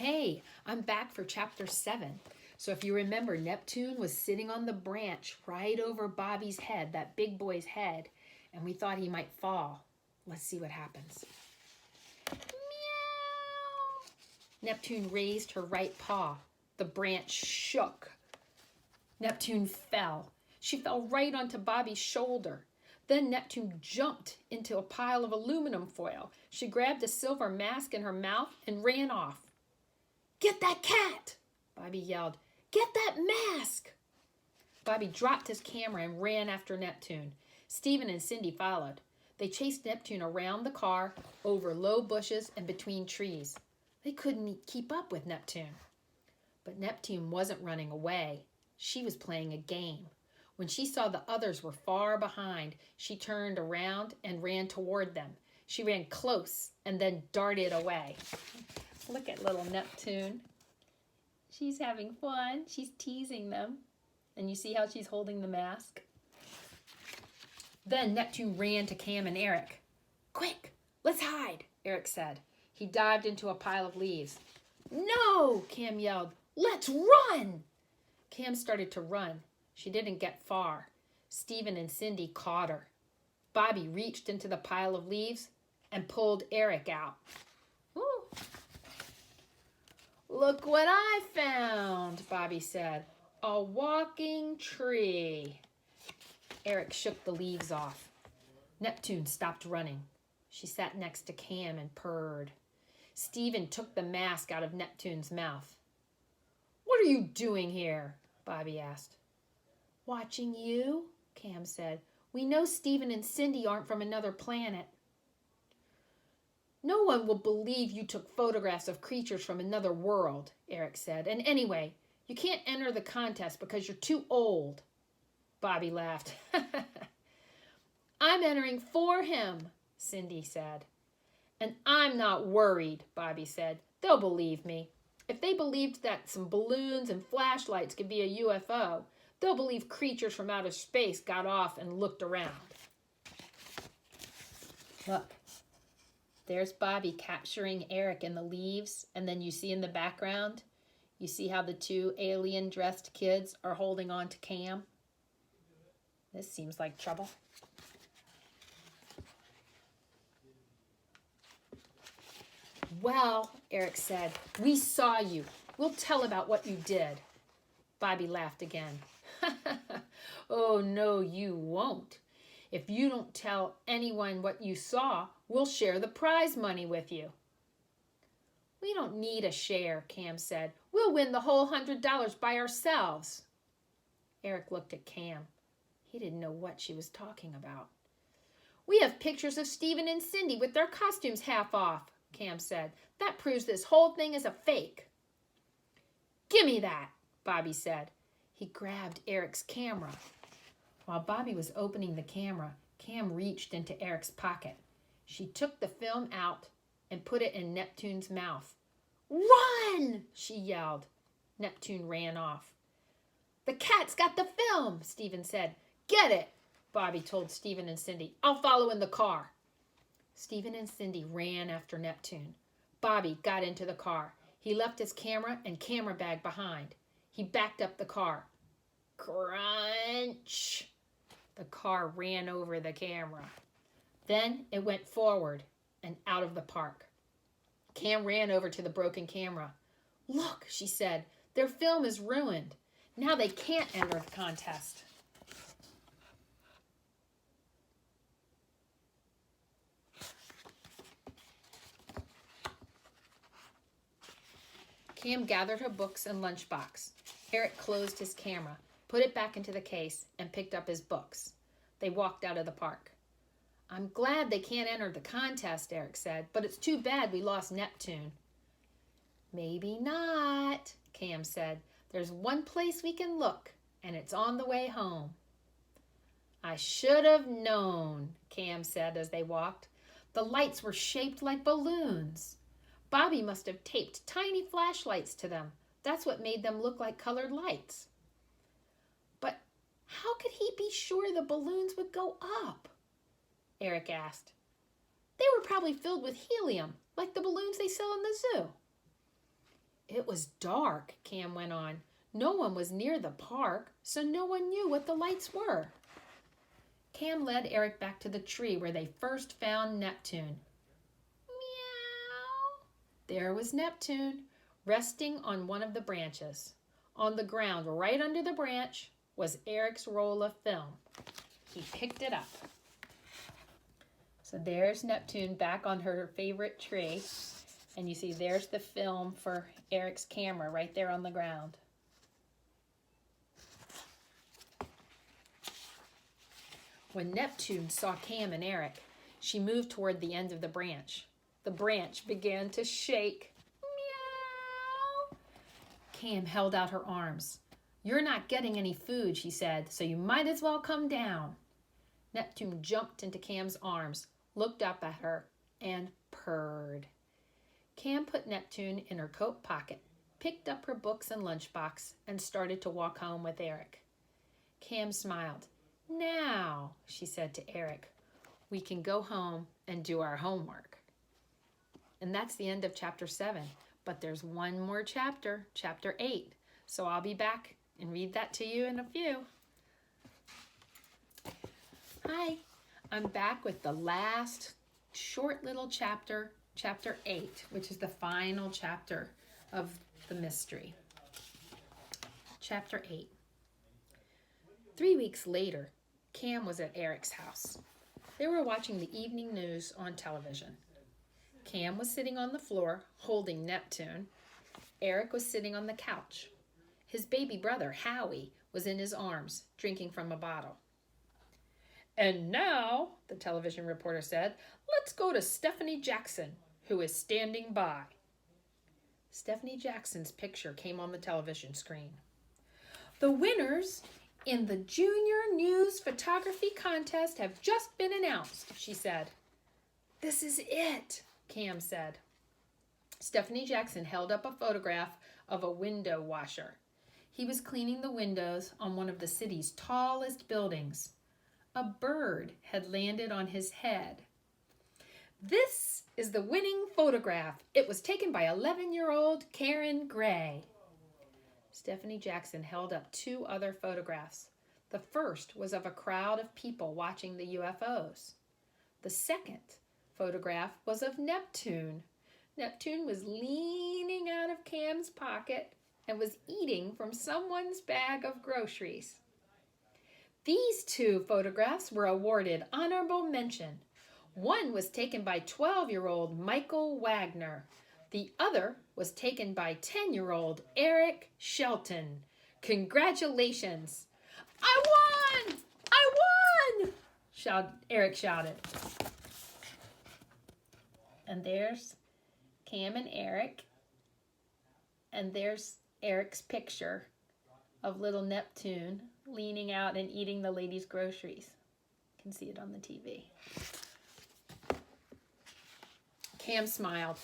Hey, I'm back for chapter 7. So if you remember, Neptune was sitting on the branch right over Bobby's head, that big boy's head, and we thought he might fall. Let's see what happens. Meow. Neptune raised her right paw. The branch shook. Neptune fell. She fell right onto Bobby's shoulder. Then Neptune jumped into a pile of aluminum foil. She grabbed a silver mask in her mouth and ran off. "Get that cat!" Bobby yelled. "Get that mask!" Bobby dropped his camera and ran after Neptune. Stephen and Cindy followed. They chased Neptune around the car, over low bushes, and between trees. They couldn't keep up with Neptune. But Neptune wasn't running away. She was playing a game. When she saw the others were far behind, she turned around and ran toward them. She ran close and then darted away. Look at little Neptune. She's having fun. She's teasing them. And you see how she's holding the mask? Then Neptune ran to Cam and Eric. "Quick, let's hide," Eric said. He dived into a pile of leaves. "No," Cam yelled. "Let's run!" Cam started to run. She didn't get far. Stephen and Cindy caught her. Bobby reached into the pile of leaves and pulled Eric out. Ooh. "Look what I found," Bobby said. "A walking tree." Eric shook the leaves off. Neptune stopped running. She sat next to Cam and purred. Stephen took the mask out of Neptune's mouth. "What are you doing here?" Bobby asked. "Watching you," Cam said. "We know Stephen and Cindy aren't from another planet." "No one will believe you took photographs of creatures from another world," Eric said. "And anyway, you can't enter the contest because you're too old." Bobby laughed. "I'm entering for him," Cindy said. "And I'm not worried," Bobby said. "They'll believe me. If they believed that some balloons and flashlights could be a UFO, they'll believe creatures from outer space got off and looked around." Look. There's Bobby capturing Eric in the leaves, and then you see in the background, you see how the two alien-dressed kids are holding on to Cam. This seems like trouble. "Well," Eric said, "we saw you. We'll tell about what you did." Bobby laughed again. "Oh, no, you won't. If you don't tell anyone what you saw, we'll share the prize money with you." "We don't need a share," Cam said. "We'll win the whole $100 by ourselves." Eric looked at Cam. He didn't know what she was talking about. "We have pictures of Stephen and Cindy with their costumes half off," Cam said. "That proves this whole thing is a fake." "Gimme that," Bobby said. He grabbed Eric's camera. While Bobby was opening the camera, Cam reached into Eric's pocket. She took the film out and put it in Neptune's mouth. "Run!" she yelled. Neptune ran off. "The cat's got the film," Stephen said. "Get it," Bobby told Stephen and Cindy. "I'll follow in the car." Stephen and Cindy ran after Neptune. Bobby got into the car. He left his camera and camera bag behind. He backed up the car. Crunch! The car ran over the camera. Then it went forward and out of the park. Cam ran over to the broken camera. "Look," she said, "their film is ruined. Now they can't enter the contest." Cam gathered her books and lunchbox. Eric closed his camera, put it back into the case, and picked up his books. They walked out of the park. "I'm glad they can't enter the contest," Eric said, "but it's too bad we lost Neptune." "Maybe not," Cam said. "There's one place we can look, and it's on the way home." "I should have known," Cam said as they walked. The lights were shaped like balloons. Bobby must have taped tiny flashlights to them. That's what made them look like colored lights. But how could he be sure the balloons would go up? Eric asked. "They were probably filled with helium, like the balloons they sell in the zoo." It was dark, Cam went on. No one was near the park, so no one knew what the lights were. Cam led Eric back to the tree where they first found Neptune. Meow. There was Neptune, resting on one of the branches. On the ground, right under the branch, was Eric's roll of film. He picked it up. So there's Neptune back on her favorite tree. And you see there's the film for Eric's camera right there on the ground. When Neptune saw Cam and Eric, she moved toward the end of the branch. The branch began to shake. Meow. Cam held out her arms. You're not getting any food, she said, so you might as well come down. Neptune jumped into Cam's arms, looked up at her, and purred. Cam put Neptune in her coat pocket, picked up her books and lunchbox, and started to walk home with Eric. Cam smiled. Now, she said to Eric, we can go home and do our homework. And that's the end of chapter 7. But there's one more chapter, chapter 8. So I'll be back and read that to you in a few. Hi, I'm back with the last short little chapter, chapter 8, which is the final chapter of the mystery. Chapter 8. 3 weeks later, Cam was at Eric's house. They were watching the evening news on television. Cam was sitting on the floor, holding Neptune. Eric was sitting on the couch. His baby brother, Howie, was in his arms, drinking from a bottle. And now, the television reporter said, let's go to Stephanie Jackson, who is standing by. Stephanie Jackson's picture came on the television screen. The winners in the Junior News Photography Contest have just been announced, she said. This is it, Cam said. Stephanie Jackson held up a photograph of a window washer. He was cleaning the windows on one of the city's tallest buildings. A bird had landed on his head. This is the winning photograph. It was taken by 11-year-old Karen Gray. Stephanie Jackson held up 2 other photographs. The first was of a crowd of people watching the UFOs. The second photograph was of Neptune. Neptune was leaning out of Cam's pocket and was eating from someone's bag of groceries. These 2 photographs were awarded honorable mention. One was taken by 12-year-old Michael Wagner. The other was taken by 10-year-old Eric Shelton. Congratulations! I won! I won! Eric shouted. And there's Cam and Eric. And there's Eric's picture of little Neptune leaning out and eating the lady's groceries. You can see it on the TV. Cam smiled.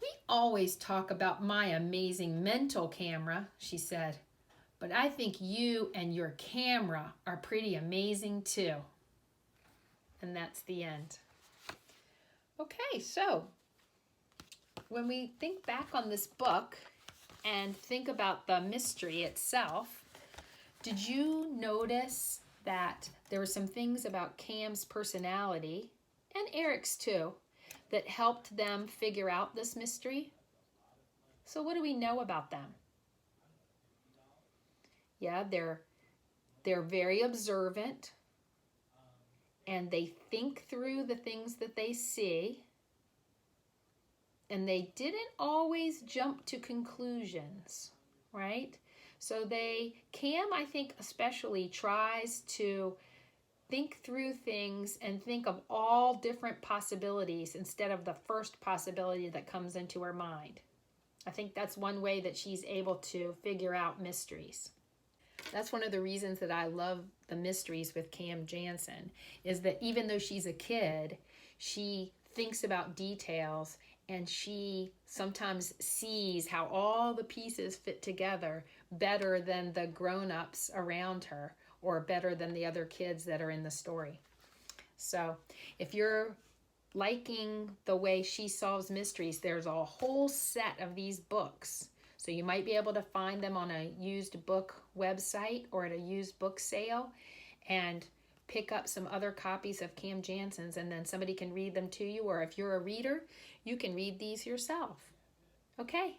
We always talk about my amazing mental camera, she said, but I think you and your camera are pretty amazing too. And that's the end. Okay, so when we think back on this book and think about the mystery itself, did you notice that there were some things about Cam's personality, and Eric's too, that helped them figure out this mystery? So what do we know about them? Yeah, they're very observant, and they think through the things that they see, and they didn't always jump to conclusions, right? So Cam, I think especially, tries to think through things and think of all different possibilities instead of the first possibility that comes into her mind. I think that's one way that she's able to figure out mysteries. That's one of the reasons that I love the mysteries with Cam Jansen, is that even though she's a kid, she thinks about details, and she sometimes sees how all the pieces fit together better than the grown-ups around her, or better than the other kids that are in the story. So if you're liking the way she solves mysteries, there's a whole set of these books. So you might be able to find them on a used book website or at a used book sale and pick up some other copies of Cam Jansen's, and then somebody can read them to you, or if you're a reader, you can read these yourself. Okay,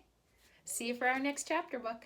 see you for our next chapter book.